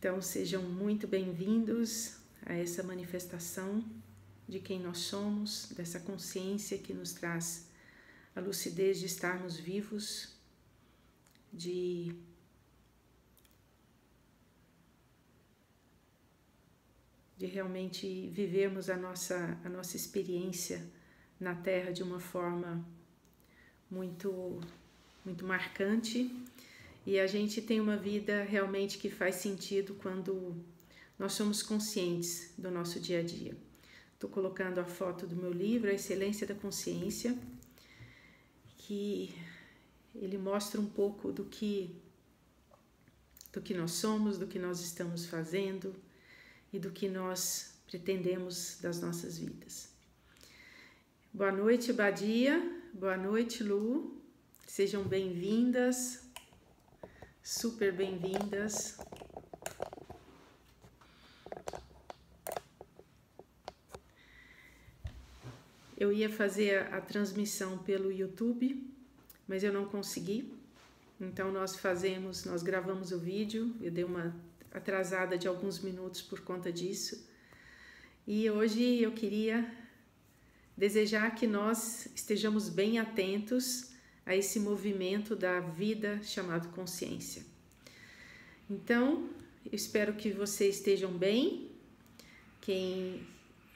Então sejam muito bem-vindos a essa manifestação de quem nós somos, dessa consciência que nos traz a lucidez de estarmos vivos, de realmente vivermos a nossa experiência na Terra de uma forma muito marcante. E a gente tem uma vida realmente que faz sentido quando nós somos conscientes do nosso dia a dia. Estou colocando a foto do meu livro, A Excelência da Consciência, que ele mostra um pouco do que nós somos, do que nós estamos fazendo e do que nós pretendemos das nossas vidas. Boa noite, Badia. Boa noite, Lu. Sejam bem-vindas, super bem-vindas. Eu ia fazer a transmissão pelo YouTube, mas eu não consegui. Então nós gravamos o vídeo, eu dei uma atrasada de alguns minutos por conta disso. E hoje eu queria desejar que nós estejamos bem atentos a esse movimento da vida chamado consciência. Então, eu espero que vocês estejam bem.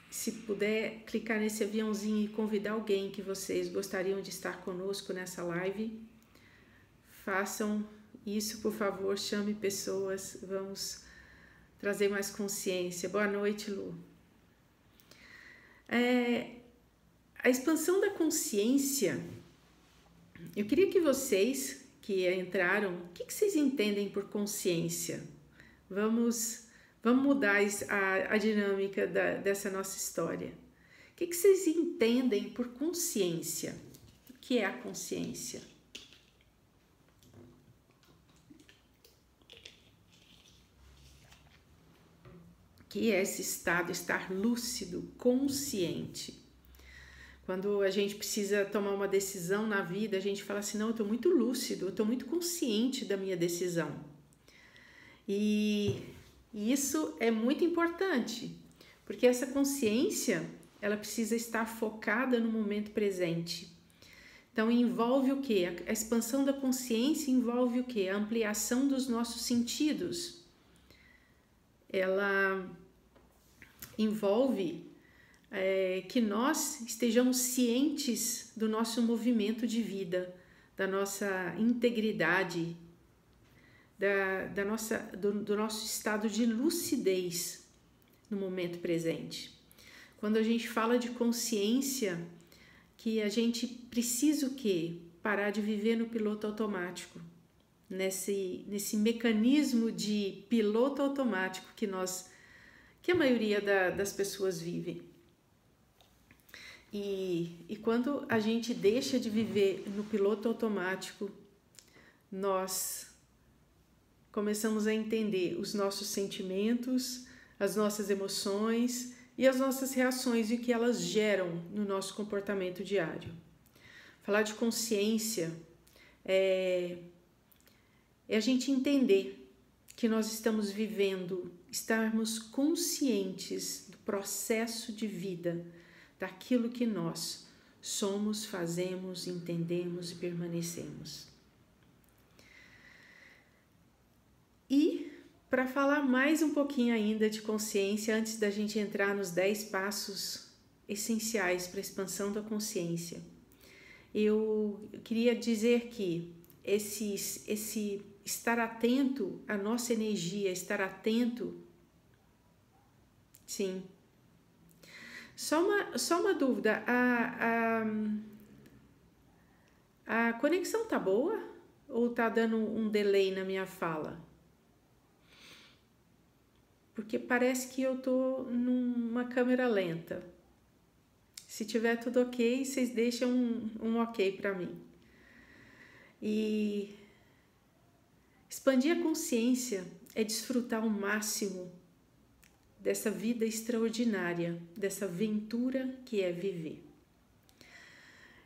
Se puder clicar nesse aviãozinho e convidar alguém que vocês gostariam de estar conosco nessa live, façam isso, por favor, chame pessoas, vamos trazer mais consciência. Boa noite, Lu. A expansão da consciência, eu queria que vocês que entraram, o que vocês entendem por consciência? Vamos mudar a dinâmica dessa nossa história. O que vocês entendem por consciência? O que é a consciência? O que é esse estado, estar lúcido, consciente? Quando a gente precisa tomar uma decisão na vida, a gente fala assim, não, eu estou muito lúcido, eu estou muito consciente da minha decisão. E isso é muito importante, porque essa consciência, ela precisa estar focada no momento presente. Então, envolve o quê? A expansão da consciência envolve o quê? A ampliação dos nossos sentidos. Ela envolve que nós estejamos cientes do nosso movimento de vida, da nossa integridade, do nosso estado de lucidez no momento presente. Quando a gente fala de consciência, que a gente precisa o quê? Parar de viver no piloto automático, nesse mecanismo de piloto automático que a maioria das pessoas vive. E quando a gente deixa de viver no piloto automático, nós começamos a entender os nossos sentimentos, as nossas emoções e as nossas reações e o que elas geram no nosso comportamento diário. Falar de consciência é a gente entender que nós estamos vivendo, estarmos conscientes do processo de vida, daquilo que nós somos, fazemos, entendemos e permanecemos. E para falar mais um pouquinho ainda de consciência, antes da gente entrar nos 10 passos essenciais para a expansão da consciência, eu queria dizer que esse estar atento à nossa energia, estar atento, sim. Só uma dúvida, a conexão tá boa ou tá dando um delay na minha fala? Porque parece que eu tô numa câmera lenta. Se tiver tudo ok, vocês deixam um ok para mim. E expandir a consciência é desfrutar ao máximo dessa vida extraordinária, dessa aventura que é viver.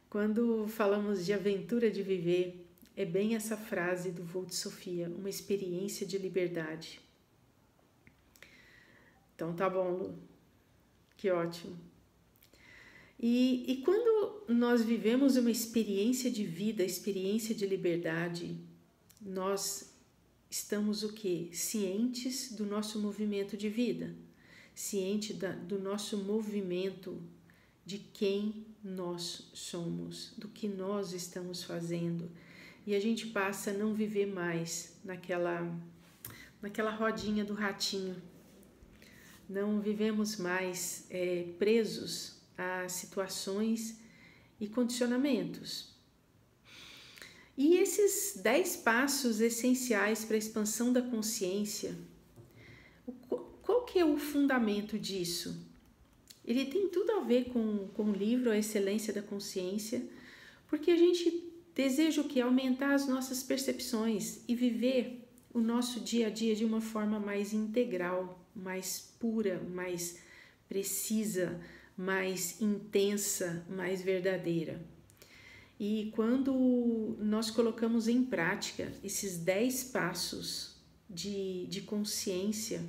Quando falamos de aventura de viver, é bem essa frase do voo de Sofia, uma experiência de liberdade. Então tá bom, Lu. Que ótimo. E quando nós vivemos uma experiência de vida, experiência de liberdade, nós estamos o quê? Cientes do nosso movimento de vida, ciente do nosso movimento, de quem nós somos, do que nós estamos fazendo. E a gente passa a não viver mais naquela rodinha do ratinho. Não vivemos mais presos a situações e condicionamentos. E esses 10 passos essenciais para a expansão da consciência, qual que é o fundamento disso? Ele tem tudo a ver com o livro A Excelência da Consciência, porque a gente deseja o quê? Aumentar as nossas percepções e viver o nosso dia a dia de uma forma mais integral, mais pura, mais precisa, mais intensa, mais verdadeira. E quando nós colocamos em prática esses 10 passos de consciência,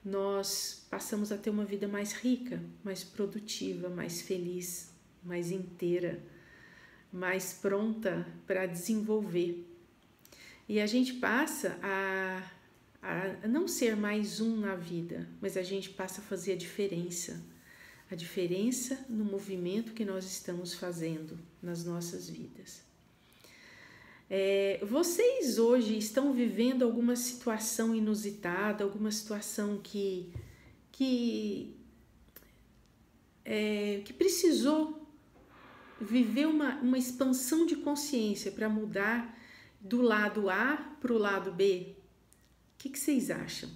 nós passamos a ter uma vida mais rica, mais produtiva, mais feliz, mais inteira, mais pronta para desenvolver. E a gente passa a não ser mais um na vida, mas a gente passa a fazer a diferença no movimento que nós estamos fazendo nas nossas vidas. Vocês hoje estão vivendo alguma situação inusitada, alguma situação que precisou viver uma expansão de consciência para mudar do lado A para o lado B? O que vocês acham?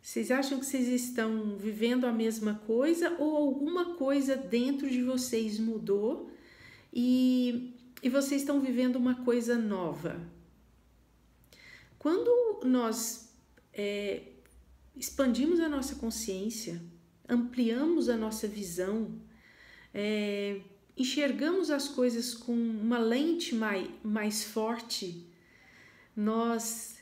Vocês acham que vocês estão vivendo a mesma coisa ou alguma coisa dentro de vocês mudou e vocês estão vivendo uma coisa nova? Quando nós expandimos a nossa consciência, ampliamos a nossa visão, enxergamos as coisas com uma lente mais forte, nós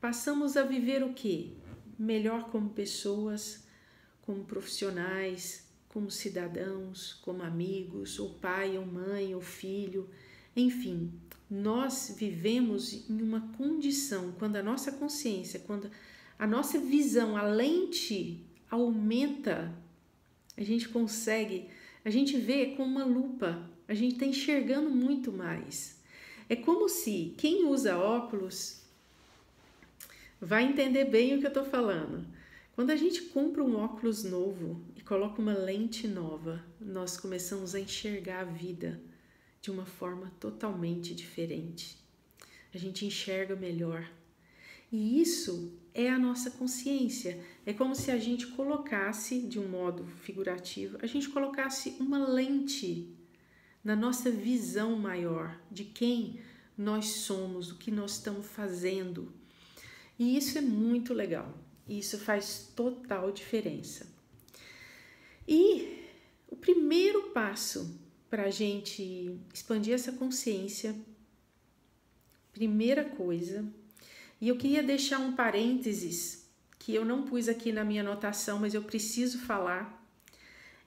passamos a viver o quê? Melhor como pessoas, como profissionais, como cidadãos, como amigos, ou pai, ou mãe, ou filho, enfim, nós vivemos em uma condição, quando a nossa consciência, quando a nossa visão, a lente aumenta, a gente vê com uma lupa, a gente está enxergando muito mais. É como se quem usa óculos vai entender bem o que eu estou falando. Quando a gente compra um óculos novo e coloca uma lente nova, nós começamos a enxergar a vida de uma forma totalmente diferente. A gente enxerga melhor. E isso é a nossa consciência. É como se a gente colocasse, de um modo figurativo, a gente colocasse uma lente na nossa visão maior de quem nós somos, o que nós estamos fazendo. E isso é muito legal. Isso faz total diferença. E o primeiro passo para a gente expandir essa consciência, primeira coisa, e eu queria deixar um parênteses que eu não pus aqui na minha anotação, mas eu preciso falar,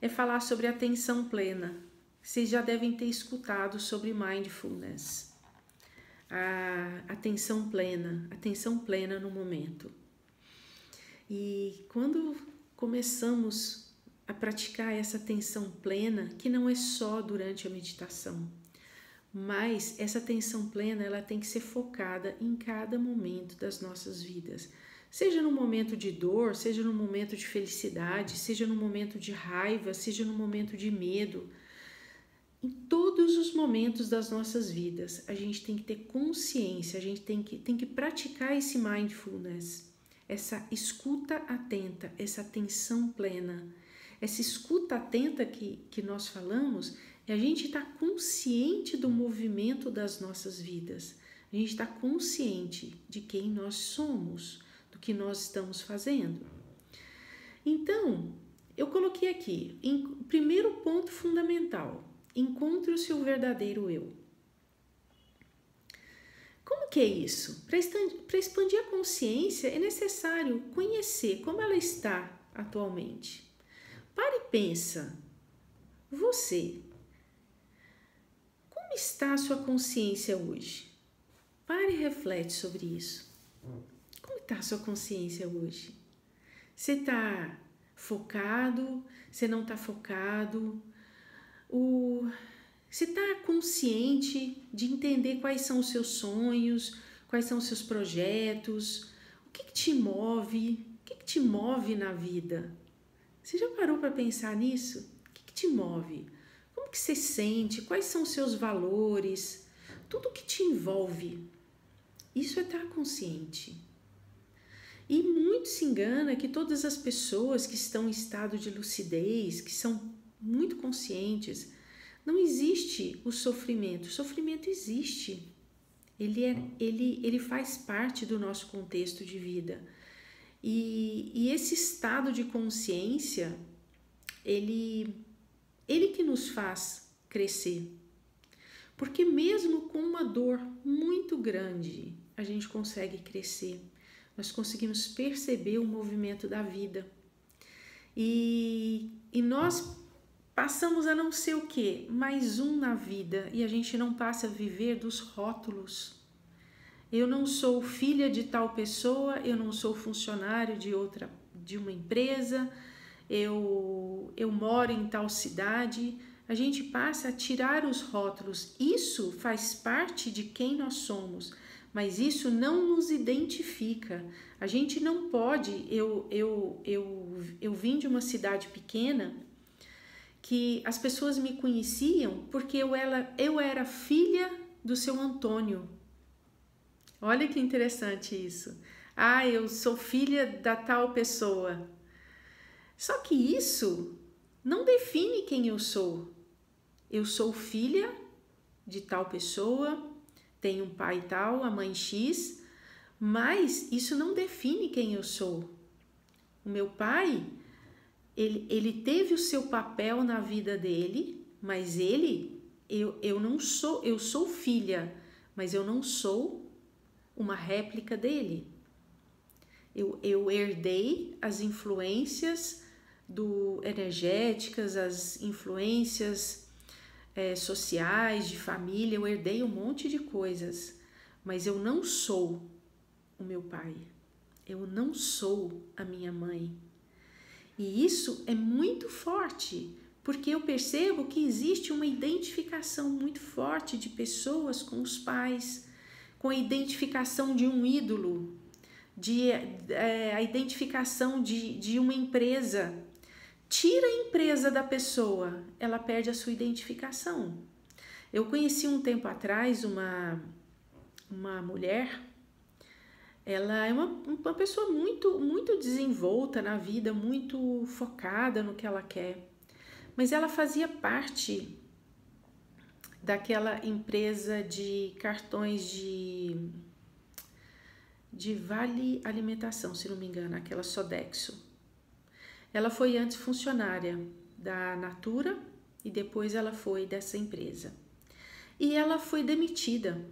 é falar sobre atenção plena. Vocês já devem ter escutado sobre mindfulness. A atenção plena no momento. E quando começamos a praticar essa atenção plena, que não é só durante a meditação, mas essa atenção plena ela tem que ser focada em cada momento das nossas vidas, seja no momento de dor, seja no momento de felicidade, seja no momento de raiva, seja no momento de medo. Em todos os momentos das nossas vidas, a gente tem que ter consciência, a gente tem que praticar esse mindfulness, essa escuta atenta, essa atenção plena. Essa escuta atenta que nós falamos, é a gente estar consciente do movimento das nossas vidas, a gente está consciente de quem nós somos, do que nós estamos fazendo. Então, eu coloquei aqui, primeiro ponto fundamental, encontre o seu verdadeiro eu. Como que é isso? Para expandir a consciência é necessário conhecer como ela está atualmente. Pare e pensa, você, como está a sua consciência hoje? Pare e reflete sobre isso. Como está a sua consciência hoje? Você está focado? Você não está focado? Você está consciente de entender quais são os seus sonhos, quais são os seus projetos? O que te move? O que te move na vida? Você já parou para pensar nisso? O que te move? Como que você sente? Quais são os seus valores? Tudo que te envolve. Isso é estar consciente. E muito se engana que todas as pessoas que estão em estado de lucidez, que são muito conscientes, não existe o sofrimento. O sofrimento existe. Ele faz parte do nosso contexto de vida. E esse estado de consciência, ele que nos faz crescer. Porque mesmo com uma dor muito grande, a gente consegue crescer. Nós conseguimos perceber o movimento da vida. E nós passamos a não ser o quê? Mais um na vida. E a gente não passa a viver dos rótulos. Eu não sou filha de tal pessoa, eu não sou funcionário de uma empresa, eu moro em tal cidade. A gente passa a tirar os rótulos. Isso faz parte de quem nós somos, mas isso não nos identifica. A gente não pode. Eu vim de uma cidade pequena que as pessoas me conheciam porque eu era filha do seu Antônio. Olha que interessante isso. Ah, eu sou filha da tal pessoa. Só que isso não define quem eu sou. Eu sou filha de tal pessoa, tenho um pai tal, a mãe X, mas isso não define quem eu sou. O meu pai, ele teve o seu papel na vida dele, mas eu não sou, eu sou filha, mas eu não sou uma réplica dele. Eu herdei as influências energéticas, as influências sociais, de família, eu herdei um monte de coisas, mas eu não sou o meu pai, eu não sou a minha mãe. E isso é muito forte, porque eu percebo que existe uma identificação muito forte de pessoas com os pais, com a identificação de um ídolo, a identificação de uma empresa. Tira a empresa da pessoa, ela perde a sua identificação. Eu conheci um tempo atrás uma mulher, ela é uma pessoa muito desenvolta na vida, muito focada no que ela quer, mas ela fazia parte daquela empresa de cartões de Vale Alimentação, se não me engano, aquela Sodexo. Ela foi antes funcionária da Natura e depois ela foi dessa empresa. E ela foi demitida.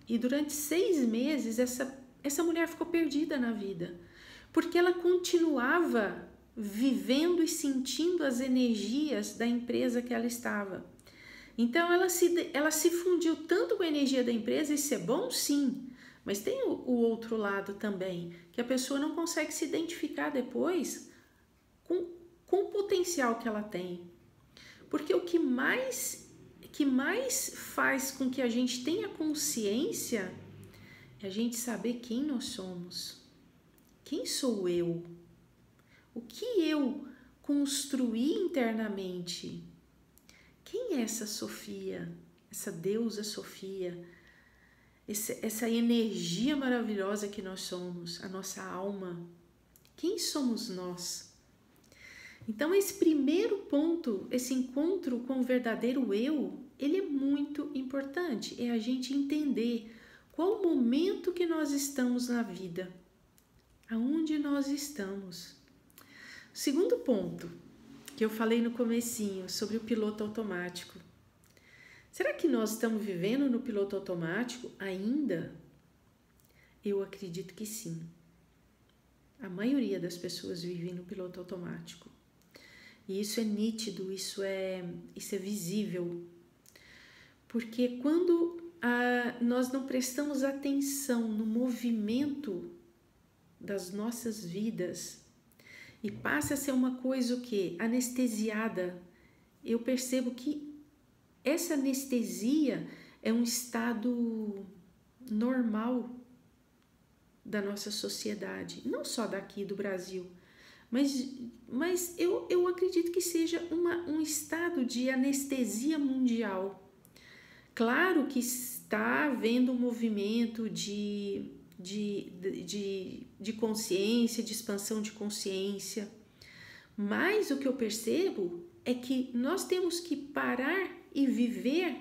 E durante 6 meses essa mulher ficou perdida na vida, porque ela continuava vivendo e sentindo as energias da empresa que ela estava. Então ela se fundiu tanto com a energia da empresa. Isso é bom? Sim, mas tem o outro lado também, que a pessoa não consegue se identificar depois com o potencial que ela tem. Porque o que mais faz com que a gente tenha consciência é a gente saber quem nós somos. Quem sou eu? O que eu construí internamente? Quem é essa Sofia? Essa deusa Sofia? Essa energia maravilhosa que nós somos, a nossa alma. Quem somos nós? Então esse primeiro ponto, esse encontro com o verdadeiro eu, ele é muito importante. É a gente entender qual o momento que nós estamos na vida, aonde nós estamos. O segundo ponto, que eu falei no comecinho, sobre o piloto automático. Será que nós estamos vivendo no piloto automático ainda? Eu acredito que sim. A maioria das pessoas vive no piloto automático. E isso é nítido, isso é visível. Porque quando nós não prestamos atenção no movimento das nossas vidas e passa a ser uma coisa o quê? Anestesiada, eu percebo que essa anestesia é um estado normal da nossa sociedade, não só daqui do Brasil, mas eu acredito que seja um estado de anestesia mundial. Claro que está havendo um movimento de consciência, de expansão de consciência, mas o que eu percebo é que nós temos que parar e viver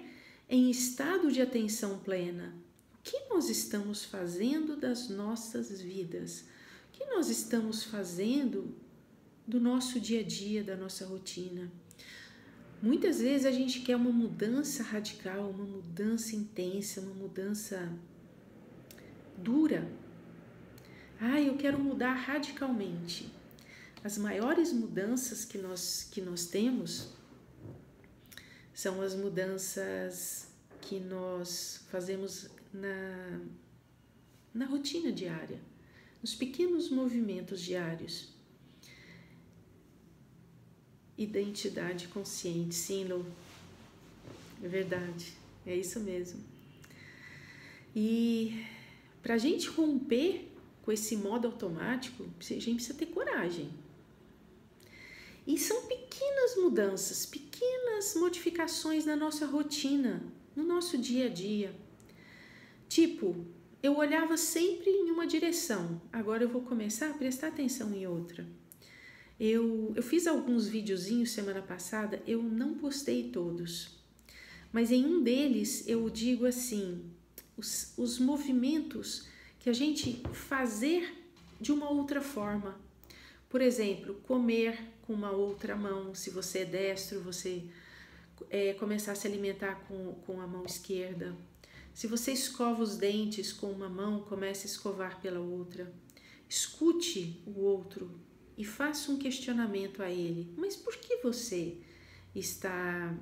em estado de atenção plena. O que nós estamos fazendo das nossas vidas? O que nós estamos fazendo do nosso dia a dia, da nossa rotina? Muitas vezes a gente quer uma mudança radical, uma mudança intensa, uma mudança dura. Eu quero mudar radicalmente. As maiores mudanças que nós temos são as mudanças que nós fazemos na rotina diária, nos pequenos movimentos diários. Identidade consciente, sim, Lu. É verdade, é isso mesmo. E para a gente romper com esse modo automático, a gente precisa ter coragem. E são pequenas mudanças, pequenas modificações na nossa rotina, no nosso dia a dia. Tipo, eu olhava sempre em uma direção, agora eu vou começar a prestar atenção em outra. Eu fiz alguns videozinhos semana passada, eu não postei todos, mas em um deles eu digo assim, os movimentos que a gente fazer de uma outra forma. Por exemplo, comer com uma outra mão, se você é destro, você começar a se alimentar com a mão esquerda. Se você escova os dentes com uma mão, comece a escovar pela outra. Escute o outro e faça um questionamento a ele. Mas por que você está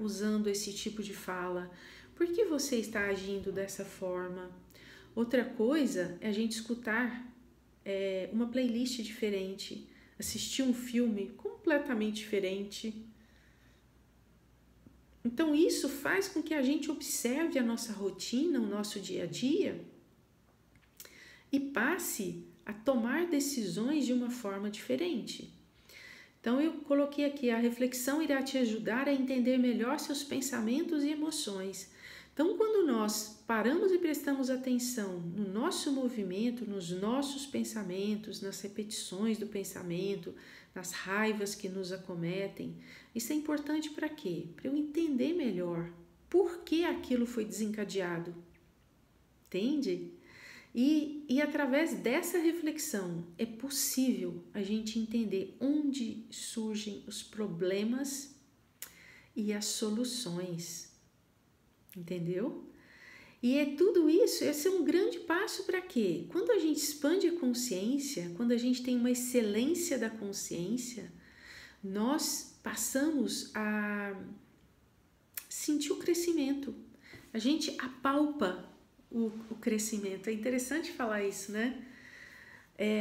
usando esse tipo de fala? Por que você está agindo dessa forma? Outra coisa é a gente escutar uma playlist diferente, assistir um filme completamente diferente. Então isso faz com que a gente observe a nossa rotina, o nosso dia a dia e passe a tomar decisões de uma forma diferente. Então eu coloquei aqui, a reflexão irá te ajudar a entender melhor seus pensamentos e emoções. Então quando nós paramos e prestamos atenção no nosso movimento, nos nossos pensamentos, nas repetições do pensamento, nas raivas que nos acometem, isso é importante para quê? Para eu entender melhor por que aquilo foi desencadeado. Entende? E através dessa reflexão é possível a gente entender onde surgem os problemas e as soluções, entendeu? E é tudo isso, esse é um grande passo para quê? Quando a gente expande a consciência, quando a gente tem uma excelência da consciência, nós passamos a sentir o crescimento, a gente apalpa o crescimento. É interessante falar isso, né?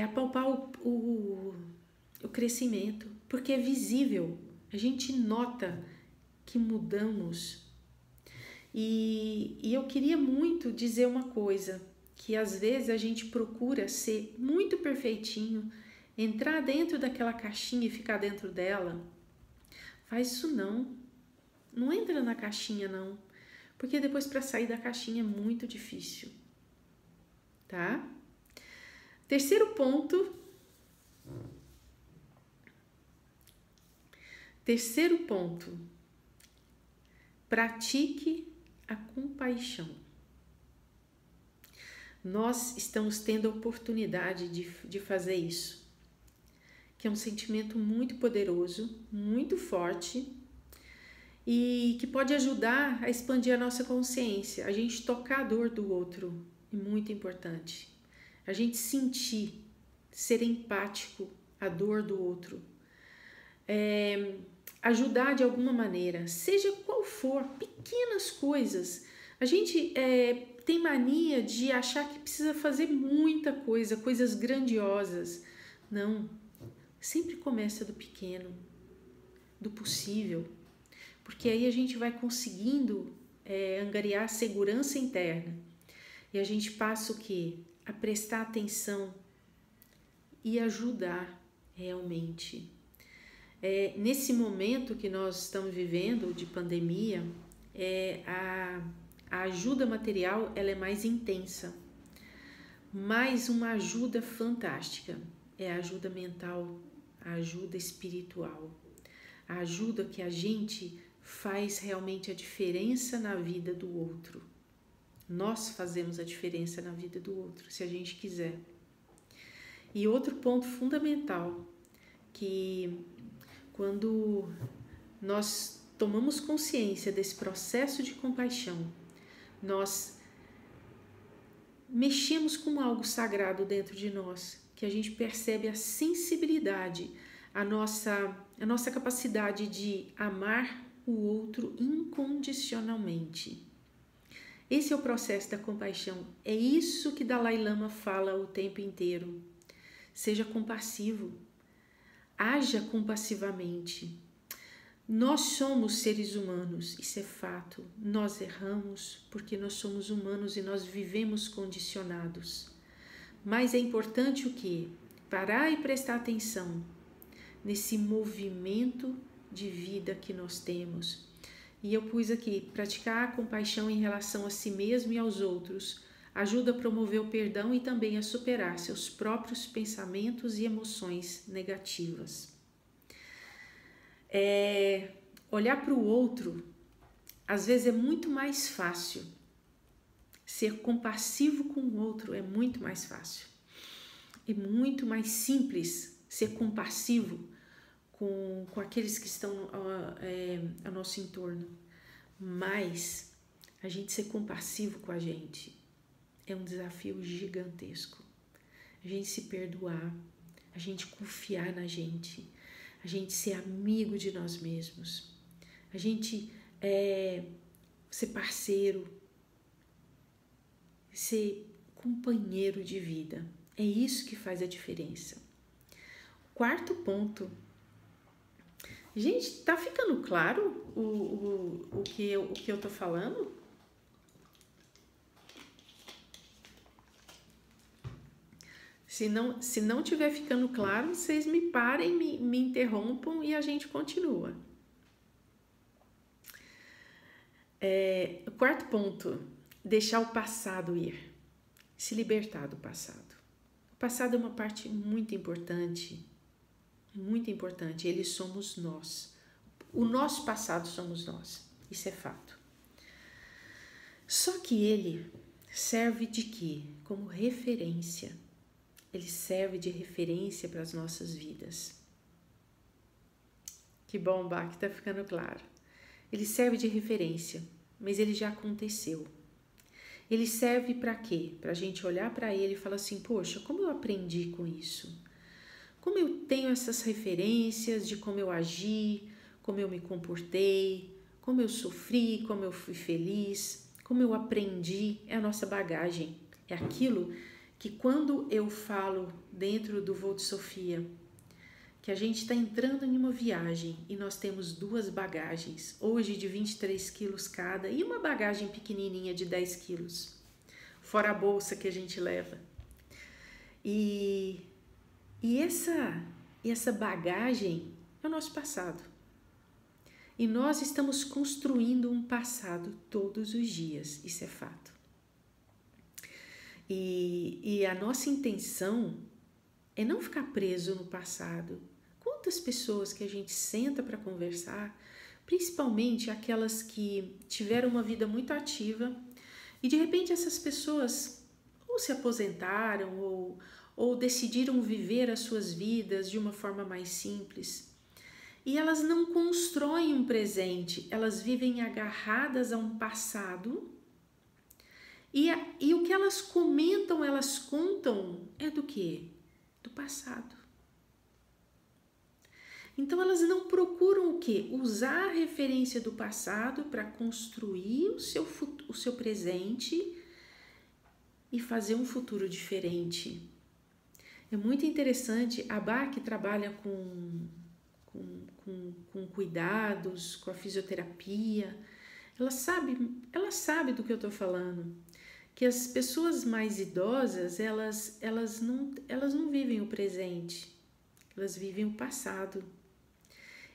Apalpar o crescimento, porque é visível, a gente nota que mudamos. E eu queria muito dizer uma coisa, que às vezes a gente procura ser muito perfeitinho, entrar dentro daquela caixinha e ficar dentro dela. Faz isso não entra na caixinha não. Porque depois para sair da caixinha é muito difícil, tá? Terceiro ponto. Pratique a compaixão. Nós estamos tendo a oportunidade de fazer isso, que é um sentimento muito poderoso, muito forte, e que pode ajudar a expandir a nossa consciência, a gente tocar a dor do outro, é muito importante. A gente sentir, ser empático à dor do outro, ajudar de alguma maneira, seja qual for, pequenas coisas. A gente tem mania de achar que precisa fazer muita coisa, coisas grandiosas. Não, sempre começa do pequeno, do possível, porque aí a gente vai conseguindo angariar segurança interna e a gente passa o quê? A prestar atenção e ajudar realmente. Nesse momento que nós estamos vivendo de pandemia, a ajuda material ela é mais intensa, mas uma ajuda fantástica é a ajuda mental, a ajuda espiritual, a ajuda que a gente faz realmente a diferença na vida do outro. Nós fazemos a diferença na vida do outro, se a gente quiser. E outro ponto fundamental, que quando nós tomamos consciência desse processo de compaixão, nós mexemos com algo sagrado dentro de nós, que a gente percebe a sensibilidade, a nossa capacidade de amar o outro incondicionalmente. Esse é o processo da compaixão. É isso que Dalai Lama fala o tempo inteiro. Seja compassivo. Haja compassivamente. Nós somos seres humanos, isso é fato. Nós erramos porque nós somos humanos e nós vivemos condicionados. Mas é importante o quê? Parar e prestar atenção nesse movimento de vida que nós temos. E eu pus aqui, praticar a compaixão em relação a si mesmo e aos outros ajuda a promover o perdão e também a superar seus próprios pensamentos e emoções negativas. Olhar para o outro, às vezes é muito mais fácil. Ser compassivo com o outro é muito mais fácil. É muito mais simples ser compassivo com aqueles que estão ao nosso entorno. Mas a gente ser compassivo com a gente é um desafio gigantesco. A gente se perdoar, a gente confiar na gente, a gente ser amigo de nós mesmos, a gente ser parceiro, ser companheiro de vida. É isso que faz a diferença. Quarto ponto. Gente, tá ficando claro o que eu tô falando? Se não tiver ficando claro, vocês me parem, me interrompam e a gente continua. Quarto ponto, deixar o passado ir, se libertar do passado. O passado é uma parte muito importante, ele somos nós. O nosso passado somos nós, isso é fato. Só que ele serve de quê? Como referência. Ele serve de referência para as nossas vidas. Que bom, Bach, tá ficando claro. Ele serve de referência, mas ele já aconteceu. Ele serve para quê? Para a gente olhar para ele e falar assim, poxa, como eu aprendi com isso? Como eu tenho essas referências de como eu agi, como eu me comportei, como eu sofri, como eu fui feliz, como eu aprendi, é a nossa bagagem. É aquilo que quando eu falo dentro do Voo de Sofia, que a gente está entrando em uma viagem e nós temos duas bagagens, hoje de 23 quilos cada e uma bagagem pequenininha de 10 quilos, fora a bolsa que a gente leva. E essa bagagem é o nosso passado. E nós estamos construindo um passado todos os dias, isso é fato. E a nossa intenção é não ficar preso no passado. Quantas pessoas que a gente senta para conversar, principalmente aquelas que tiveram uma vida muito ativa e de repente essas pessoas ou se aposentaram ou decidiram viver as suas vidas de uma forma mais simples. E elas não constroem um presente, elas vivem agarradas a um passado E o que elas comentam, elas contam é do quê? Do passado. Então elas não procuram o quê? Usar a referência do passado para construir o seu presente e fazer um futuro diferente. É muito interessante, a Bach trabalha com cuidados, com a fisioterapia. Ela sabe do que eu estou falando. Que as pessoas mais idosas, elas não vivem o presente, elas vivem o passado.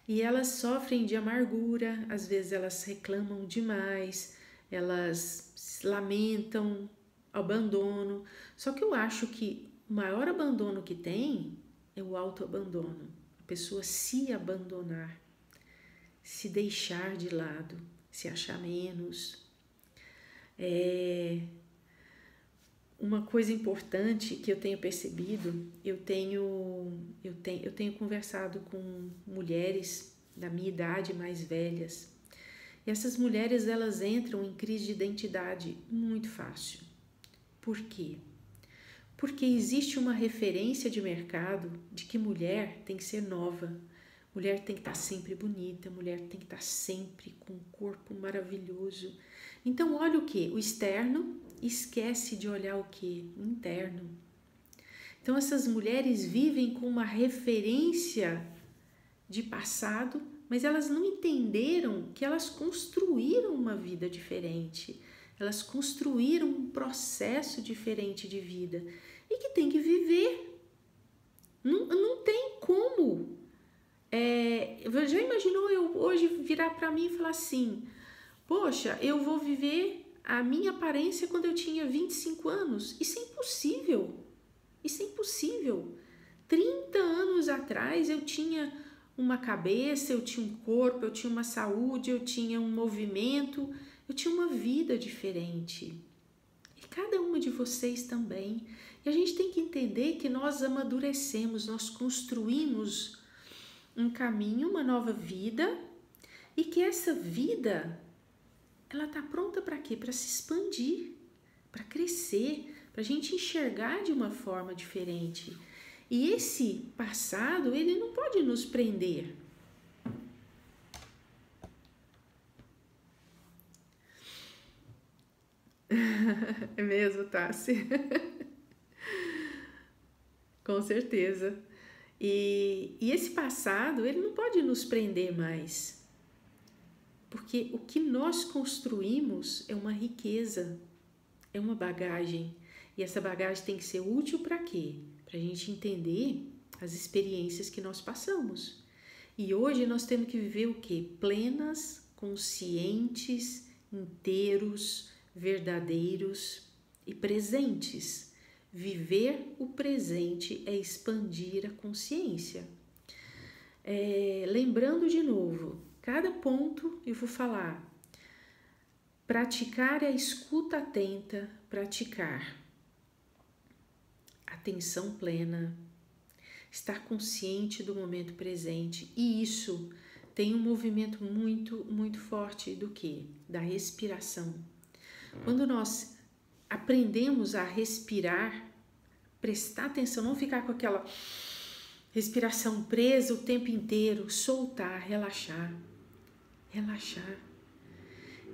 E elas sofrem de amargura, às vezes elas reclamam demais, elas se lamentam, abandono. Só que eu acho que o maior abandono que tem é o autoabandono. A pessoa se abandonar, se deixar de lado, se achar menos. Uma coisa importante que eu tenho percebido, eu tenho conversado com mulheres da minha idade, mais velhas, e essas mulheres, elas entram em crise de identidade muito fácil. Por quê? Porque existe uma referência de mercado de que mulher tem que ser nova, mulher tem que estar sempre bonita, mulher tem que estar sempre com um corpo maravilhoso. Então olha o que? O externo, esquece de olhar o que? O interno. Então essas mulheres vivem com uma referência de passado, mas elas não entenderam que elas construíram uma vida diferente. Elas construíram um processo diferente de vida e que tem que viver. Não tem como. Já imaginou eu hoje virar para mim e falar assim: poxa, eu vou viver a minha aparência quando eu tinha 25 anos? Isso é impossível. Isso é impossível. 30 anos atrás eu tinha uma cabeça, eu tinha um corpo, eu tinha uma saúde, eu tinha um movimento, eu tinha uma vida diferente. E cada uma de vocês também. E a gente tem que entender que nós amadurecemos, nós construímos um caminho, uma nova vida, e que essa vida, ela está pronta para quê? Para se expandir, para crescer, para a gente enxergar de uma forma diferente. E esse passado, ele não pode nos prender. É mesmo, Tassi? Com certeza. E esse passado, ele não pode nos prender mais. Porque o que nós construímos é uma riqueza, é uma bagagem. E essa bagagem tem que ser útil para quê? Para a gente entender as experiências que nós passamos. E hoje nós temos que viver o quê? Plenas, conscientes, inteiros, verdadeiros e presentes. Viver o presente é expandir a consciência. Lembrando de novo, cada ponto eu vou falar. Praticar é a escuta atenta, praticar. Atenção plena, estar consciente do momento presente. E isso tem um movimento muito, muito forte do quê? Da respiração. Quando nós aprendemos a respirar, prestar atenção, não ficar com aquela respiração presa o tempo inteiro, soltar, relaxar.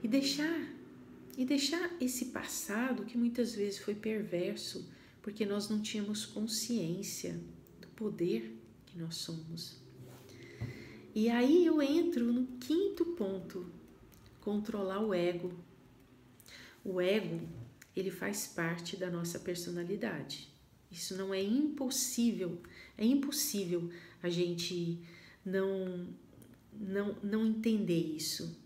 E deixar esse passado que muitas vezes foi perverso, porque nós não tínhamos consciência do poder que nós somos. E aí eu entro no quinto ponto, controlar o ego. O ego, ele faz parte da nossa personalidade. Isso não é impossível a gente não entender isso.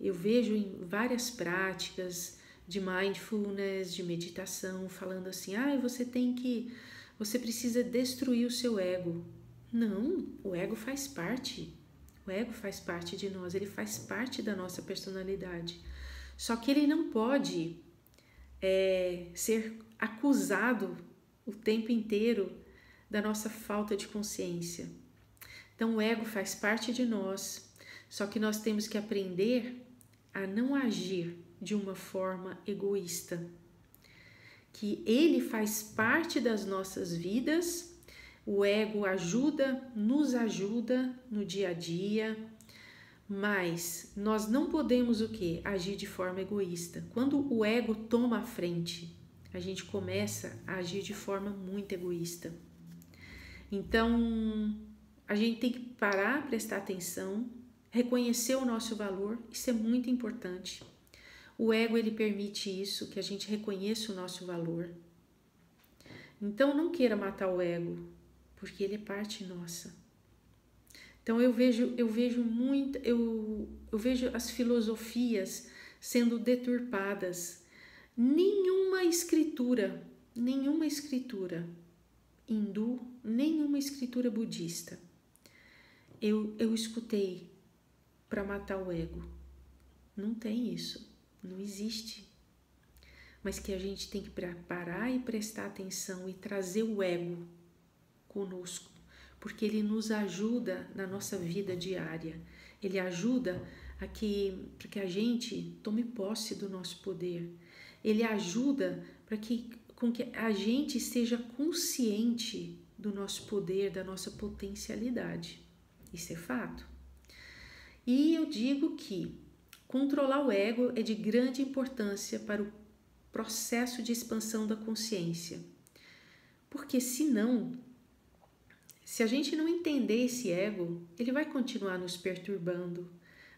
Eu vejo em várias práticas de mindfulness, de meditação, falando assim, você precisa destruir o seu ego. Não, o ego faz parte. O ego faz parte de nós, ele faz parte da nossa personalidade. Só que ele não pode ser acusado o tempo inteiro da nossa falta de consciência. Então o ego faz parte de nós, só que nós temos que aprender a não agir de uma forma egoísta, que ele faz parte das nossas vidas. O ego nos ajuda no dia a dia, mas nós não podemos o quê? Agir de forma egoísta. Quando o ego toma a frente, a gente começa a agir de forma muito egoísta. Então, a gente tem que parar, prestar atenção, reconhecer o nosso valor, isso é muito importante. O ego, ele permite isso, que a gente reconheça o nosso valor. Então, não queira matar o ego, porque ele é parte nossa. Então, eu vejo as filosofias sendo deturpadas. Nenhuma escritura hindu, nenhuma escritura budista eu escutei para matar o ego. Não tem isso. Não existe. Mas que a gente tem que parar e prestar atenção e trazer o ego conosco, porque ele nos ajuda na nossa vida diária. Ele ajuda para que a gente tome posse do nosso poder. Ele ajuda com que a gente seja consciente do nosso poder, da nossa potencialidade. Isso é fato. E eu digo que controlar o ego é de grande importância para o processo de expansão da consciência. Porque senão, se a gente não entender esse ego, ele vai continuar nos perturbando.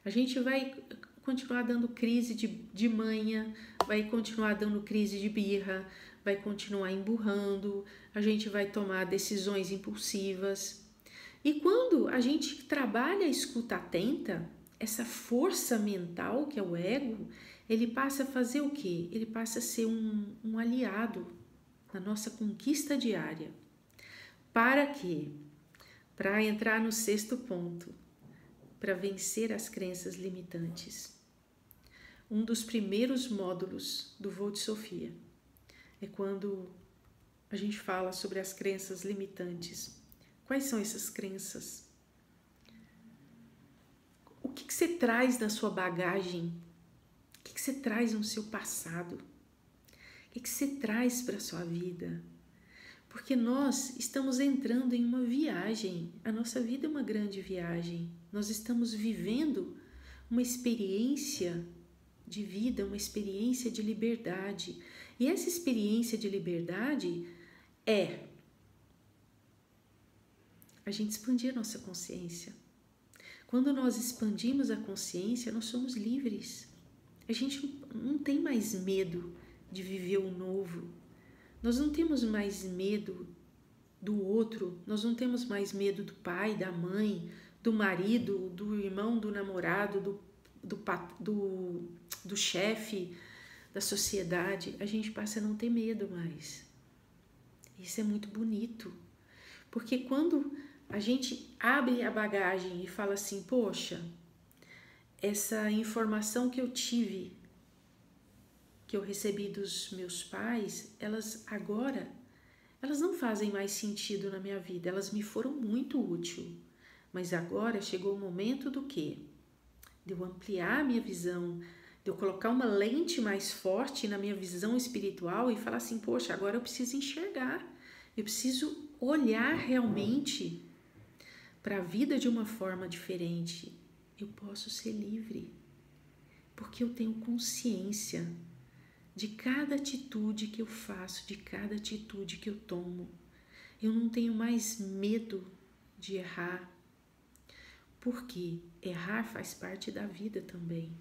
A gente vai continuar dando crise de manha, vai continuar dando crise de birra, vai continuar emburrando, a gente vai tomar decisões impulsivas. E quando a gente trabalha a escuta atenta, essa força mental que é o ego, ele passa a fazer o quê? Ele passa a ser um aliado na nossa conquista diária. Para quê? Para entrar no 6º ponto, para vencer as crenças limitantes. Um dos primeiros módulos do voo de Sofia é quando a gente fala sobre as crenças limitantes. Quais são essas crenças? O que você traz na sua bagagem? O que você traz no seu passado? O que você traz para a sua vida? Porque nós estamos entrando em uma viagem. A nossa vida é uma grande viagem. Nós estamos vivendo uma experiência de vida, uma experiência de liberdade. E essa experiência de liberdade é a gente expandir a nossa consciência. Quando nós expandimos a consciência, nós somos livres. A gente não tem mais medo de viver o novo. Nós não temos mais medo do outro. Nós não temos mais medo do pai, da mãe, do marido, do irmão, do namorado, do chefe, da sociedade. A gente passa a não ter medo mais. Isso é muito bonito. Porque quando a gente abre a bagagem e fala assim, poxa, essa informação que eu tive, que eu recebi dos meus pais, elas não fazem mais sentido na minha vida, elas me foram muito úteis, mas agora chegou o momento do quê? De eu ampliar a minha visão, de eu colocar uma lente mais forte na minha visão espiritual e falar assim, poxa, agora eu preciso enxergar, eu preciso olhar realmente para a vida de uma forma diferente. Eu posso ser livre, porque eu tenho consciência de cada atitude que eu faço, de cada atitude que eu tomo. Eu não tenho mais medo de errar, porque errar faz parte da vida também.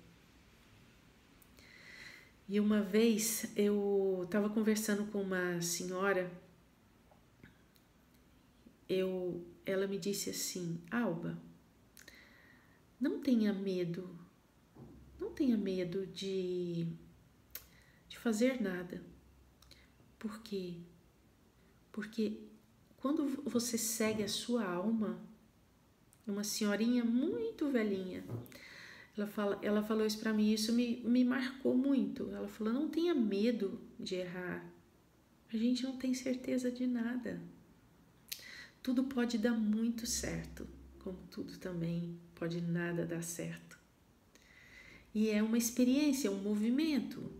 E uma vez eu estava conversando com uma senhora, ela me disse assim, Alba, não tenha medo de fazer nada. Por quê? Porque quando você segue a sua alma, uma senhorinha muito velhinha, ela falou isso para mim, isso me marcou muito. Ela falou, não tenha medo de errar. A gente não tem certeza de nada. Tudo pode dar muito certo, como tudo também pode nada dar certo. E é uma experiência, é um movimento,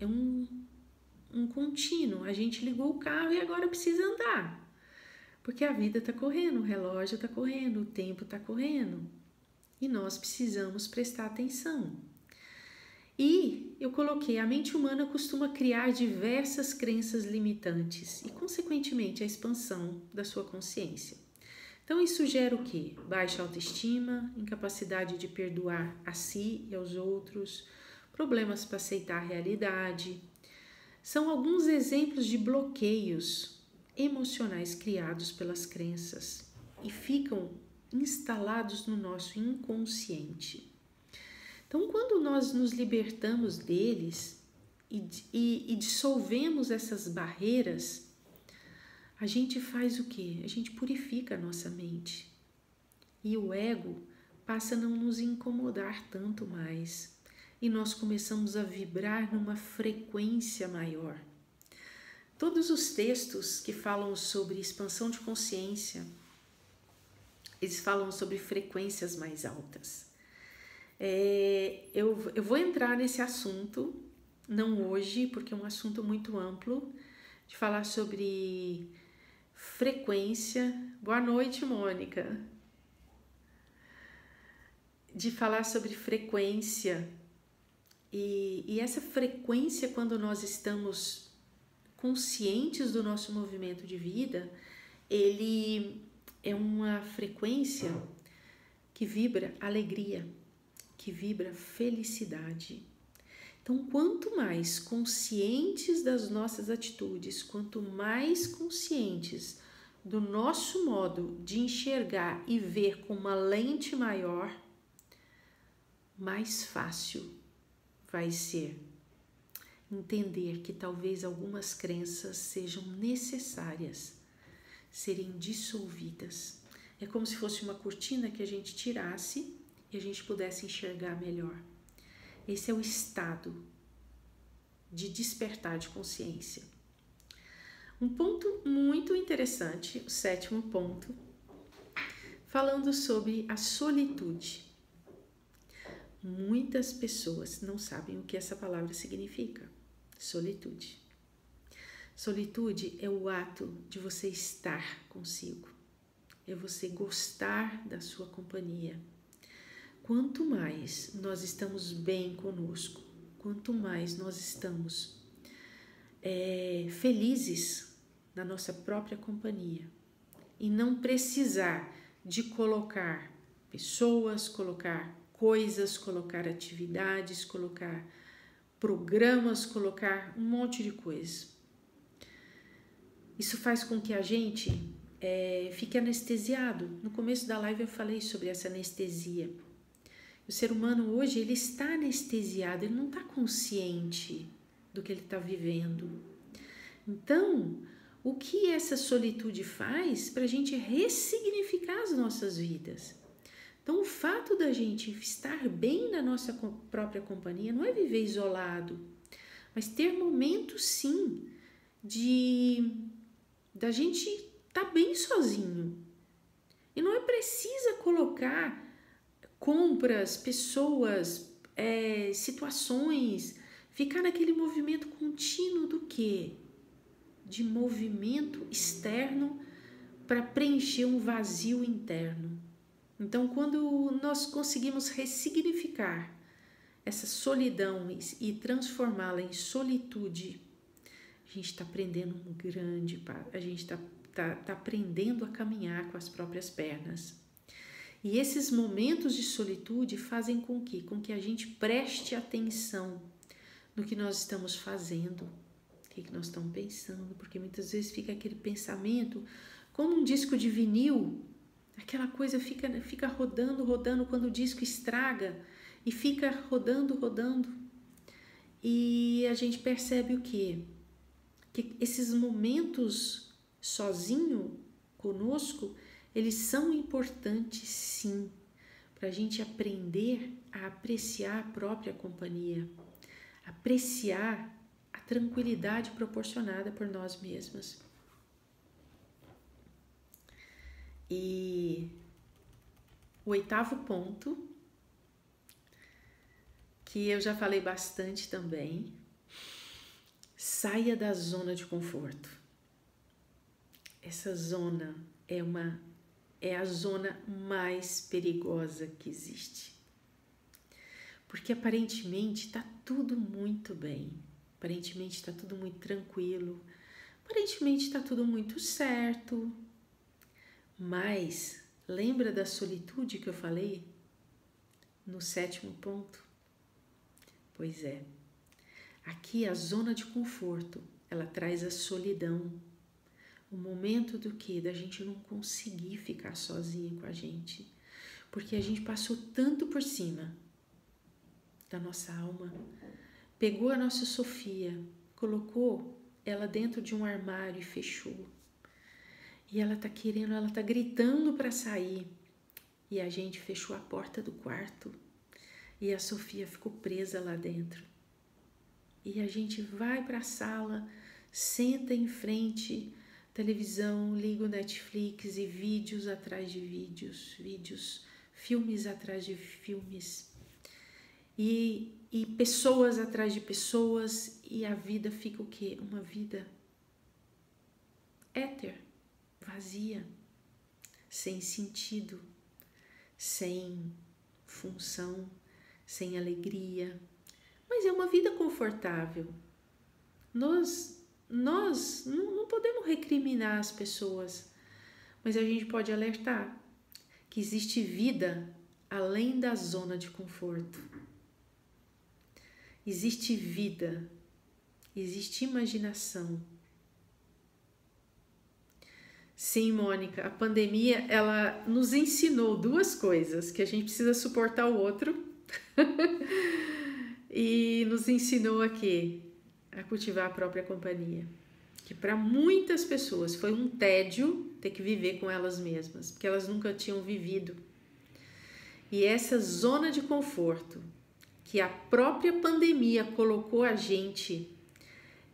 é um contínuo. A gente ligou o carro e agora precisa andar. Porque a vida está correndo, o relógio está correndo, o tempo está correndo. E nós precisamos prestar atenção. E eu coloquei, a mente humana costuma criar diversas crenças limitantes e, consequentemente, a expansão da sua consciência. Então, isso gera o quê? Baixa autoestima, incapacidade de perdoar a si e aos outros, problemas para aceitar a realidade. São alguns exemplos de bloqueios emocionais criados pelas crenças e ficam instalados no nosso inconsciente. Então, quando nós nos libertamos deles e dissolvemos essas barreiras, a gente faz o quê? A gente purifica a nossa mente. E o ego passa a não nos incomodar tanto mais. E nós começamos a vibrar numa frequência maior. Todos os textos que falam sobre expansão de consciência, eles falam sobre frequências mais altas. Eu vou entrar nesse assunto, não hoje, porque é um assunto muito amplo, de falar sobre frequência. Boa noite, Mônica. De falar sobre frequência. E essa frequência, quando nós estamos conscientes do nosso movimento de vida, ele é uma frequência que vibra alegria, que vibra felicidade. Então, quanto mais conscientes das nossas atitudes, quanto mais conscientes do nosso modo de enxergar e ver com uma lente maior, mais fácil vai ser entender que talvez algumas crenças sejam necessárias serem dissolvidas. É como se fosse uma cortina que a gente tirasse e a gente pudesse enxergar melhor. Esse é o estado de despertar de consciência. Um ponto muito interessante, o 7º ponto, falando sobre a solitude. Muitas pessoas não sabem o que essa palavra significa. Solitude. Solitude é o ato de você estar consigo. É você gostar da sua companhia. Quanto mais nós estamos bem conosco, quanto mais nós estamos felizes na nossa própria companhia e não precisar de colocar pessoas, colocar coisas, colocar atividades, colocar programas, colocar um monte de coisa. Isso faz com que a gente fique anestesiado. No começo da live eu falei sobre essa anestesia. O ser humano hoje, ele está anestesiado, ele não está consciente do que ele está vivendo. Então, o que essa solitude faz para a gente ressignificar as nossas vidas? Então, o fato da gente estar bem na nossa própria companhia não é viver isolado, mas ter momentos, sim, da gente estar bem sozinho. E não é precisa colocar compras, pessoas, situações, ficar naquele movimento contínuo do quê? De movimento externo para preencher um vazio interno. Então, quando nós conseguimos ressignificar essa solidão e transformá-la em solitude, a gente está aprendendo um grande passo, a gente está aprendendo a caminhar com as próprias pernas. E esses momentos de solitude fazem com que a gente preste atenção no que nós estamos fazendo, o que nós estamos pensando, porque muitas vezes fica aquele pensamento, como um disco de vinil, aquela coisa fica rodando quando o disco estraga e fica rodando. E a gente percebe o quê? Que esses momentos sozinho conosco, eles são importantes sim, para a gente aprender a apreciar a própria companhia, apreciar a tranquilidade proporcionada por nós mesmas. E o 8º ponto, que eu já falei bastante também. Saia da zona de conforto. Essa zona é a zona mais perigosa que existe. Porque aparentemente está tudo muito bem, aparentemente está tudo muito tranquilo, aparentemente está tudo muito certo. Mas lembra da solitude que eu falei no 7º ponto? Pois é, aqui a zona de conforto, ela traz a solidão. O momento do que? Da gente não conseguir ficar sozinha com a gente. Porque a gente passou tanto por cima da nossa alma. Pegou a nossa Sofia, colocou ela dentro de um armário e fechou. E ela tá querendo, ela tá gritando para sair. E a gente fechou a porta do quarto. E a Sofia ficou presa lá dentro. E a gente vai para a sala, senta em frente televisão, liga o Netflix e vídeos atrás de vídeos, filmes atrás de filmes e pessoas atrás de pessoas, e a vida fica o quê? Uma vida éter, vazia, sem sentido, sem função, sem alegria, mas é uma vida confortável. Nós não podemos recriminar as pessoas, mas a gente pode alertar que existe vida além da zona de conforto. Existe vida, existe imaginação. Sim, Mônica, a pandemia, ela nos ensinou 2 coisas, que a gente precisa suportar o outro e nos ensinou aqui a cultivar a própria companhia, que para muitas pessoas foi um tédio ter que viver com elas mesmas, porque elas nunca tinham vivido. E essa zona de conforto que a própria pandemia colocou a gente,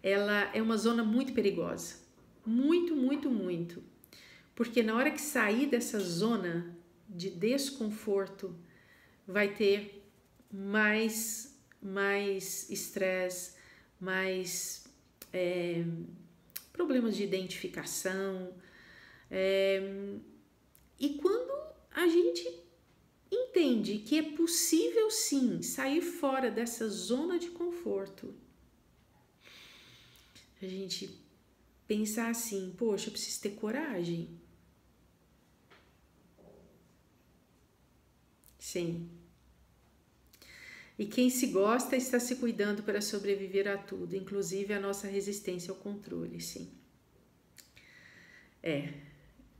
ela é uma zona muito perigosa, muito, muito, muito, porque na hora que sair dessa zona de desconforto, vai ter mais estresse, mais problemas de identificação. E quando a gente entende que é possível sim sair fora dessa zona de conforto, a gente pensar assim, poxa, eu preciso ter coragem. Sim. E quem se gosta está se cuidando para sobreviver a tudo, inclusive a nossa resistência ao controle, sim.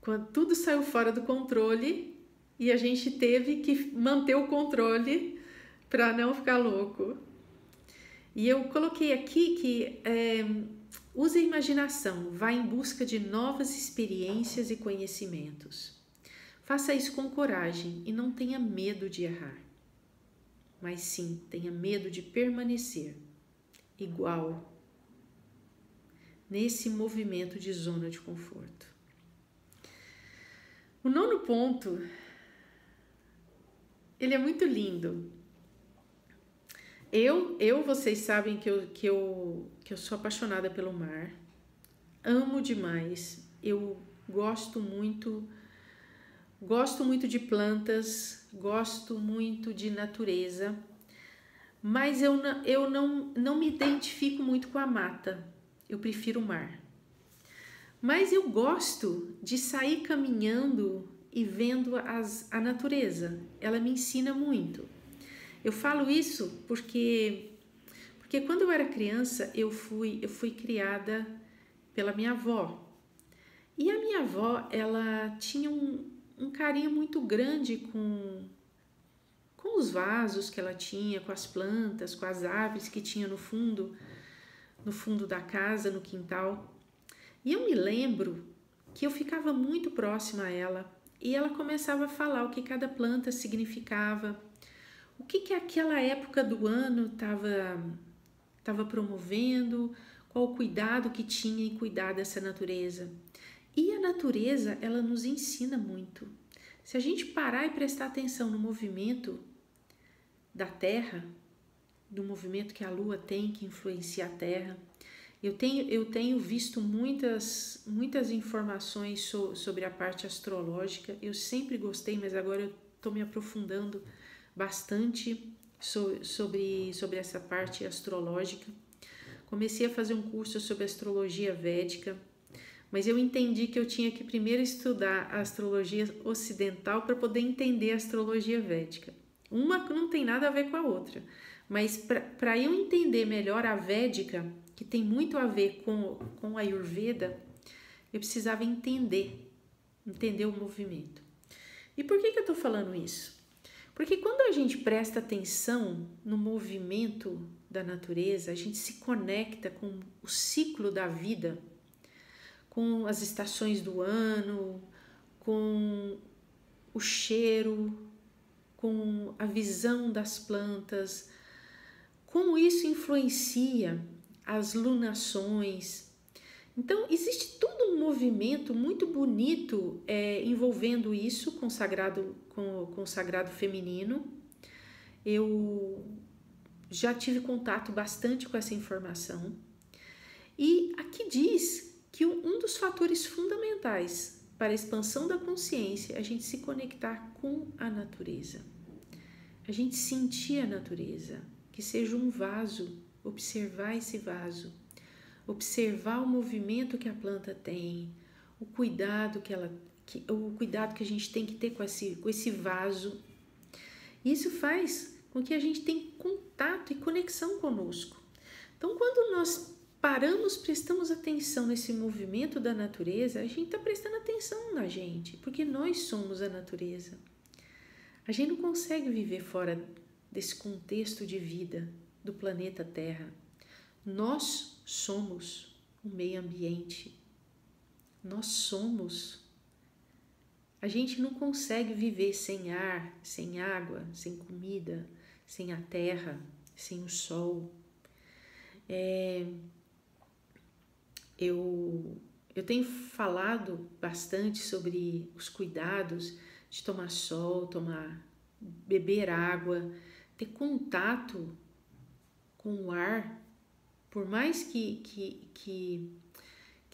Quando tudo saiu fora do controle e a gente teve que manter o controle para não ficar louco. E eu coloquei aqui que use a imaginação, vá em busca de novas experiências e conhecimentos. Faça isso com coragem e não tenha medo de errar. Mas sim, tenha medo de permanecer igual nesse movimento de zona de conforto. O 9º ponto, ele é muito lindo. Vocês sabem que eu sou apaixonada pelo mar, amo demais, eu gosto muito de plantas, gosto muito de natureza, mas eu não me identifico muito com a mata, eu prefiro o mar. Mas eu gosto de sair caminhando e vendo a natureza, ela me ensina muito. Eu falo isso porque quando eu era criança eu fui criada pela minha avó. E a minha avó, ela tinha um carinho muito grande com os vasos que ela tinha, com as plantas, com as árvores que tinha no fundo da casa, no quintal. E eu me lembro que eu ficava muito próxima a ela e ela começava a falar o que cada planta significava, o que aquela época do ano estava promovendo, qual o cuidado que tinha em cuidar dessa natureza. E a natureza, ela nos ensina muito. Se a gente parar e prestar atenção no movimento da terra, do movimento que a Lua tem, que influencia a Terra. Eu tenho visto muitas informações sobre a parte astrológica. Eu sempre gostei, mas agora eu estou me aprofundando bastante sobre essa parte astrológica. Comecei a fazer um curso sobre astrologia védica, mas eu entendi que eu tinha que primeiro estudar a astrologia ocidental para poder entender a astrologia védica. Uma não tem nada a ver com a outra, mas para eu entender melhor a védica, que tem muito a ver com a Ayurveda, eu precisava entender o movimento. E por que eu estou falando isso? Porque quando a gente presta atenção no movimento da natureza, a gente se conecta com o ciclo da vida, com as estações do ano, com o cheiro, com a visão das plantas. Como isso influencia as lunações. Então, existe todo um movimento muito bonito envolvendo isso com o sagrado feminino. Eu já tive contato bastante com essa informação. E aqui diz que um dos fatores fundamentais para a expansão da consciência é a gente se conectar com a natureza. A gente sentir a natureza, que seja um vaso, observar esse vaso, observar o movimento que a planta tem, o cuidado que a gente tem que ter com esse vaso. Isso faz com que a gente tenha contato e conexão conosco. Então, quando nós paramos, prestamos atenção nesse movimento da natureza, a gente está prestando atenção na gente, porque nós somos a natureza. A gente não consegue viver fora desse contexto de vida do planeta Terra. Nós somos o meio ambiente. Nós somos. A gente não consegue viver sem ar, sem água, sem comida, sem a terra, sem o sol. Eu tenho falado bastante sobre os cuidados de tomar sol, beber água, ter contato com o ar, por mais que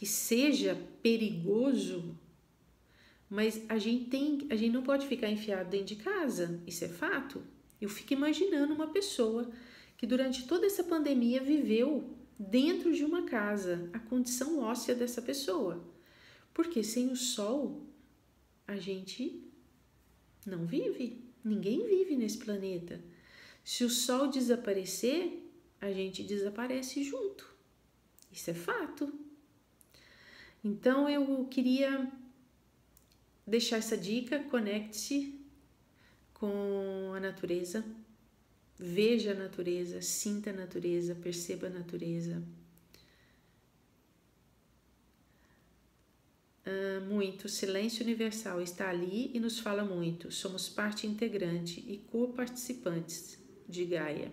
seja perigoso, mas a gente não pode ficar enfiado dentro de casa, isso é fato. Eu fico imaginando uma pessoa que durante toda essa pandemia viveu dentro de uma casa, a condição óssea dessa pessoa. Porque sem o sol, a gente não vive, ninguém vive nesse planeta. Se o sol desaparecer, a gente desaparece junto. Isso é fato. Então eu queria deixar essa dica: conecte-se com a natureza, veja a natureza, sinta a natureza, perceba a natureza. Muito, silêncio universal está ali e nos fala muito. Somos parte integrante e co-participantes de Gaia.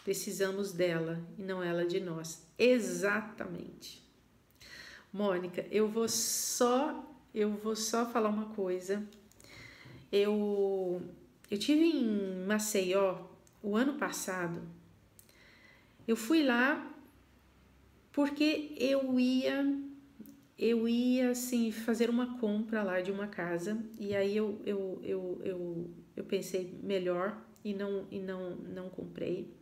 Precisamos dela e não ela de nós. Exatamente. Mônica, eu vou só falar uma coisa. Eu tive em Maceió o ano passado. Eu fui lá porque eu ia assim fazer uma compra lá de uma casa, e aí eu pensei melhor e não comprei.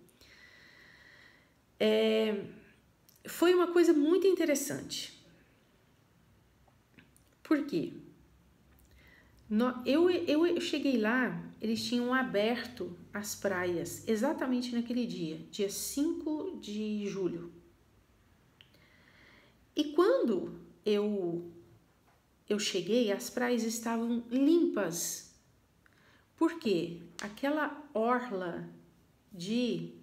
Foi uma coisa muito interessante. Por quê? Eu cheguei lá, eles tinham aberto as praias exatamente naquele dia 5 de julho. E quando eu cheguei, as praias estavam limpas. Por quê? Aquela orla de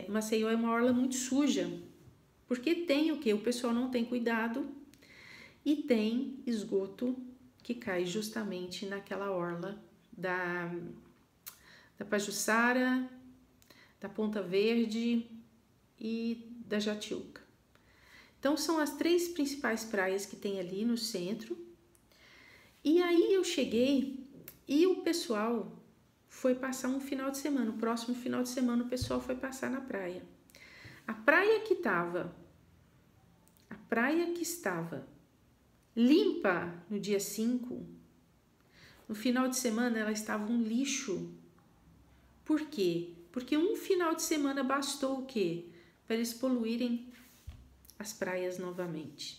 Maceió é uma orla muito suja. Porque tem o quê? O pessoal não tem cuidado e tem esgoto que cai justamente naquela orla da Pajuçara, da Ponta Verde e da Jatiuca. Então, são as 3 principais praias que tem ali no centro. E aí eu cheguei e o pessoal foi passar um final de semana. O próximo final de semana o pessoal foi passar na praia. A praia que estava limpa no dia 5, no final de semana ela estava um lixo. Por quê? Porque um final de semana bastou o quê? Para eles poluírem as praias novamente.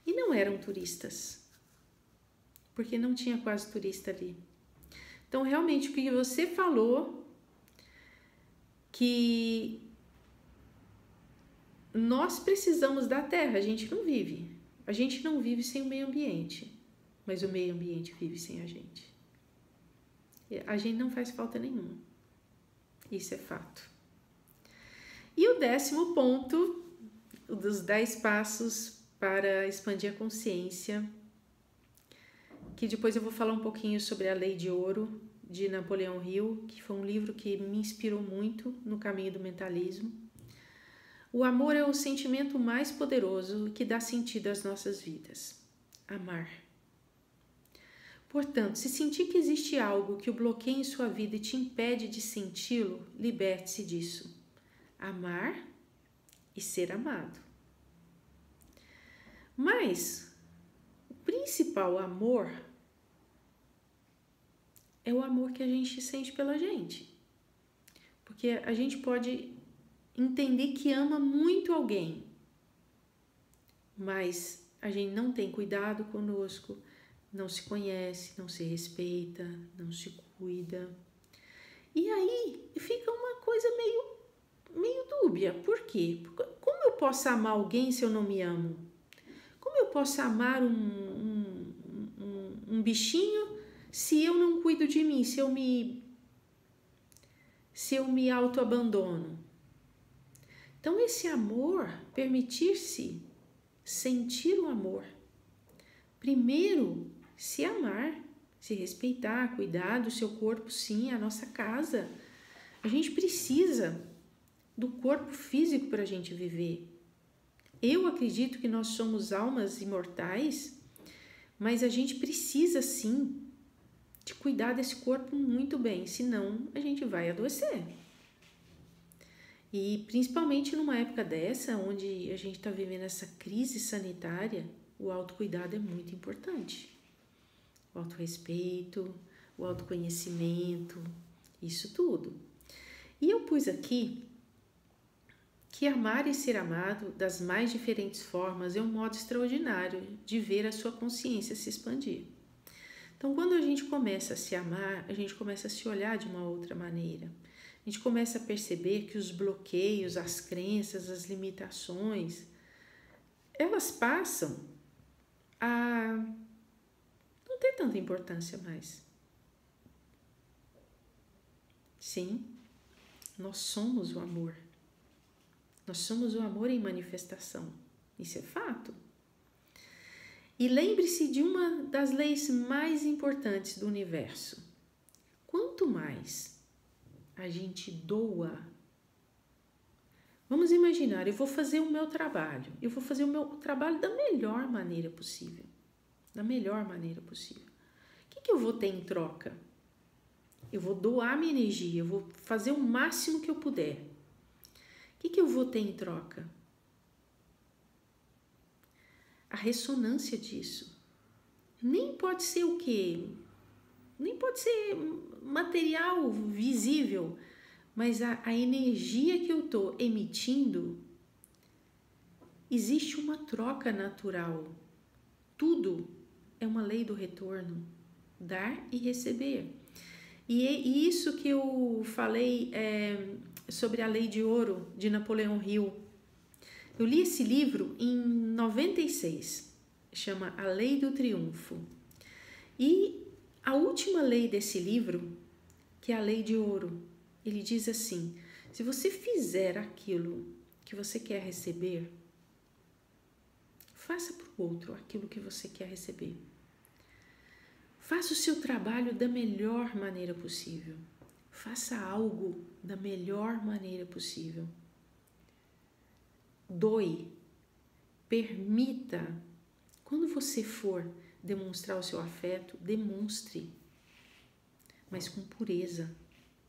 E não eram turistas, porque não tinha quase turista ali. Então, realmente, o que você falou, que nós precisamos da terra, a gente não vive. A gente não vive sem o meio ambiente, mas o meio ambiente vive sem a gente. A gente não faz falta nenhuma. Isso é fato. E o 10º ponto, dos 10 passos para expandir a consciência, que depois eu vou falar um pouquinho sobre a Lei de Ouro, de Napoleão Hill, que foi um livro que me inspirou muito no caminho do mentalismo. O amor é o sentimento mais poderoso que dá sentido às nossas vidas. Amar. Portanto, se sentir que existe algo que o bloqueia em sua vida e te impede de senti-lo, liberte-se disso. Amar e ser amado. Mas o principal amor é o amor que a gente sente pela gente. Porque a gente pode entender que ama muito alguém, mas a gente não tem cuidado conosco, não se conhece, não se respeita, não se cuida. E aí fica uma coisa meio dúbia. Por quê? Como eu posso amar alguém se eu não me amo? Como eu posso amar um bichinho se eu não cuido de mim, se eu me autoabandono? Então, esse amor, permitir-se sentir o amor. Primeiro, se amar, se respeitar, cuidar do seu corpo, sim, a nossa casa. A gente precisa do corpo físico para a gente viver. Eu acredito que nós somos almas imortais, mas a gente precisa, sim, de cuidar desse corpo muito bem, senão a gente vai adoecer. E principalmente numa época dessa, onde a gente está vivendo essa crise sanitária, o autocuidado é muito importante. O autorrespeito, o autoconhecimento, isso tudo. E eu pus aqui que amar e ser amado das mais diferentes formas é um modo extraordinário de ver a sua consciência se expandir. Então, quando a gente começa a se amar, a gente começa a se olhar de uma outra maneira. A gente começa a perceber que os bloqueios, as crenças, as limitações, elas passam a não ter tanta importância mais. Sim, nós somos o amor. Nós somos o amor em manifestação. Isso é fato. E lembre-se de uma das leis mais importantes do universo. Quanto mais a gente doa, vamos imaginar, eu vou fazer o meu trabalho. Eu vou fazer o meu trabalho da melhor maneira possível. Da melhor maneira possível. O que eu vou ter em troca? Eu vou doar minha energia, eu vou fazer o máximo que eu puder. O que eu vou ter em troca? A ressonância disso. Nem pode ser o quê? Nem pode ser material, visível, mas a energia que eu estou emitindo, existe uma troca natural. Tudo é uma lei do retorno, dar e receber. E isso que eu falei sobre a Lei de Ouro de Napoleão Hill. Eu li esse livro em 96, chama A Lei do Triunfo. E a última lei desse livro, que é a Lei de Ouro, ele diz assim: se você fizer aquilo que você quer receber, faça para o outro aquilo que você quer receber. Faça o seu trabalho da melhor maneira possível. Faça algo da melhor maneira possível. Doe, permita. Quando você for demonstrar o seu afeto, demonstre. mas com pureza,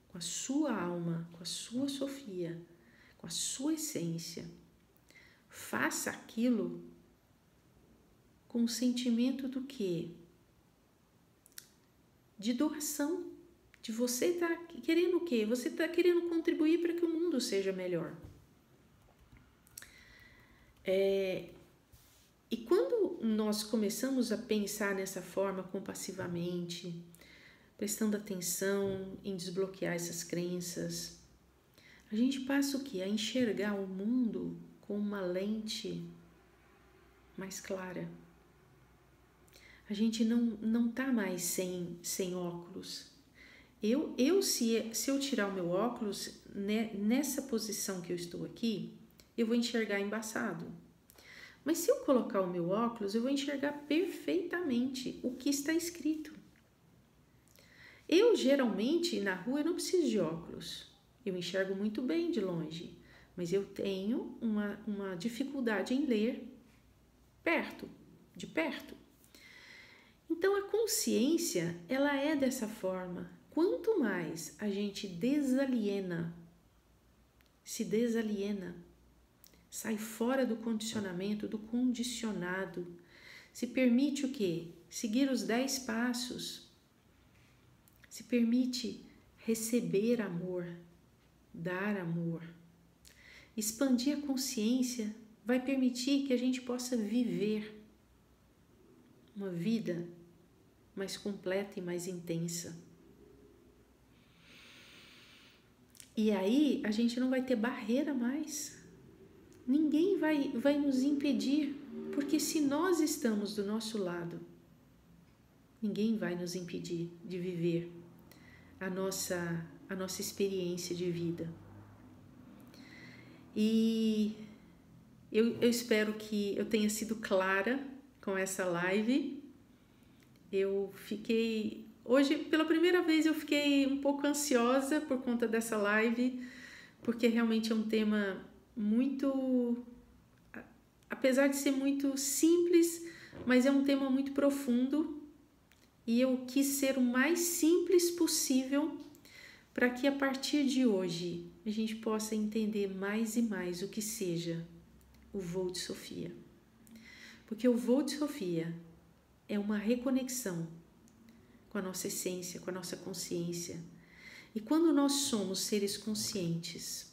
com a sua alma, com a sua Sofia, com a sua essência. Faça aquilo com o sentimento do quê? De doação. De você estar querendo o quê? Você está querendo contribuir para que o mundo seja melhor. E quando nós começamos a pensar nessa forma compassivamente, prestando atenção em desbloquear essas crenças, a gente passa o quê? A enxergar o mundo com uma lente mais clara. A gente não tá mais sem óculos. Se eu tirar o meu óculos, né, nessa posição que eu estou aqui, eu vou enxergar embaçado. Mas se eu colocar o meu óculos, eu vou enxergar perfeitamente o que está escrito. Eu, geralmente, na rua, eu não preciso de óculos. Eu enxergo muito bem de longe, mas eu tenho uma dificuldade em ler de perto. Então, a consciência, ela é dessa forma. Quanto mais a gente se desaliena, sai fora do condicionamento, do condicionado, se permite o quê? Seguir os 10 passos, se permite receber amor, dar amor, expandir a consciência, vai permitir que a gente possa viver uma vida mais completa e mais intensa. E aí a gente não vai ter barreira mais. Ninguém vai nos impedir, porque se nós estamos do nosso lado, ninguém vai nos impedir de viver a nossa experiência de vida. E eu espero que eu tenha sido clara com essa live. Hoje, pela primeira vez, eu fiquei um pouco ansiosa por conta dessa live, porque realmente é um tema muito, apesar de ser muito simples, mas é um tema muito profundo, e eu quis ser o mais simples possível para que a partir de hoje a gente possa entender mais e mais o que seja o voo de Sofia. Porque o voo de Sofia é uma reconexão com a nossa essência, com a nossa consciência. E quando nós somos seres conscientes,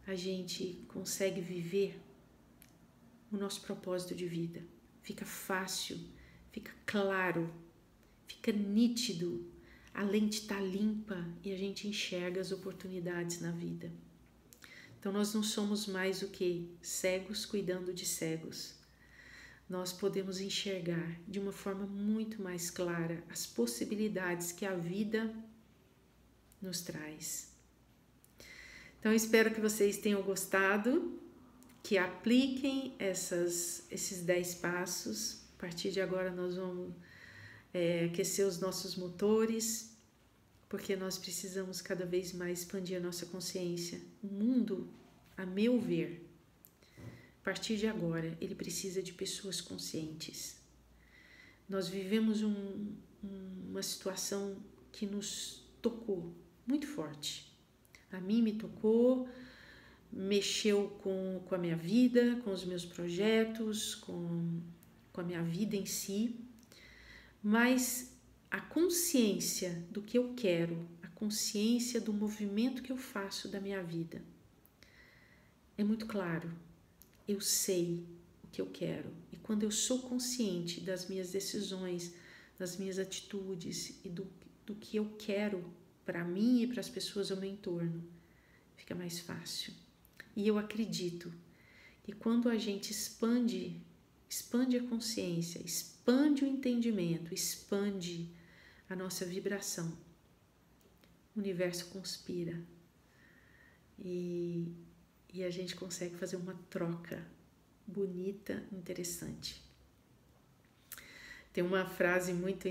a gente consegue viver o nosso propósito de vida. Fica fácil, fica claro, fica nítido, a lente está limpa e a gente enxerga as oportunidades na vida. Então nós não somos mais o que? Cegos cuidando de cegos. Nós podemos enxergar de uma forma muito mais clara as possibilidades que a vida nos traz. Então, eu espero que vocês tenham gostado, que apliquem esses 10 passos. A partir de agora, nós vamos aquecer os nossos motores, porque nós precisamos cada vez mais expandir a nossa consciência. O mundo, a meu ver, a partir de agora, ele precisa de pessoas conscientes. Nós vivemos uma situação que nos tocou muito forte. A mim me tocou, mexeu com a minha vida, com os meus projetos, com a minha vida em si. Mas a consciência do que eu quero, a consciência do movimento que eu faço da minha vida, é muito claro. Eu sei o que eu quero, e quando eu sou consciente das minhas decisões, das minhas atitudes e do que eu quero para mim e para as pessoas ao meu entorno, fica mais fácil. E eu acredito que quando a gente expande a consciência, expande o entendimento, expande a nossa vibração, o universo conspira e a gente consegue fazer uma troca bonita, interessante. Tem uma frase muito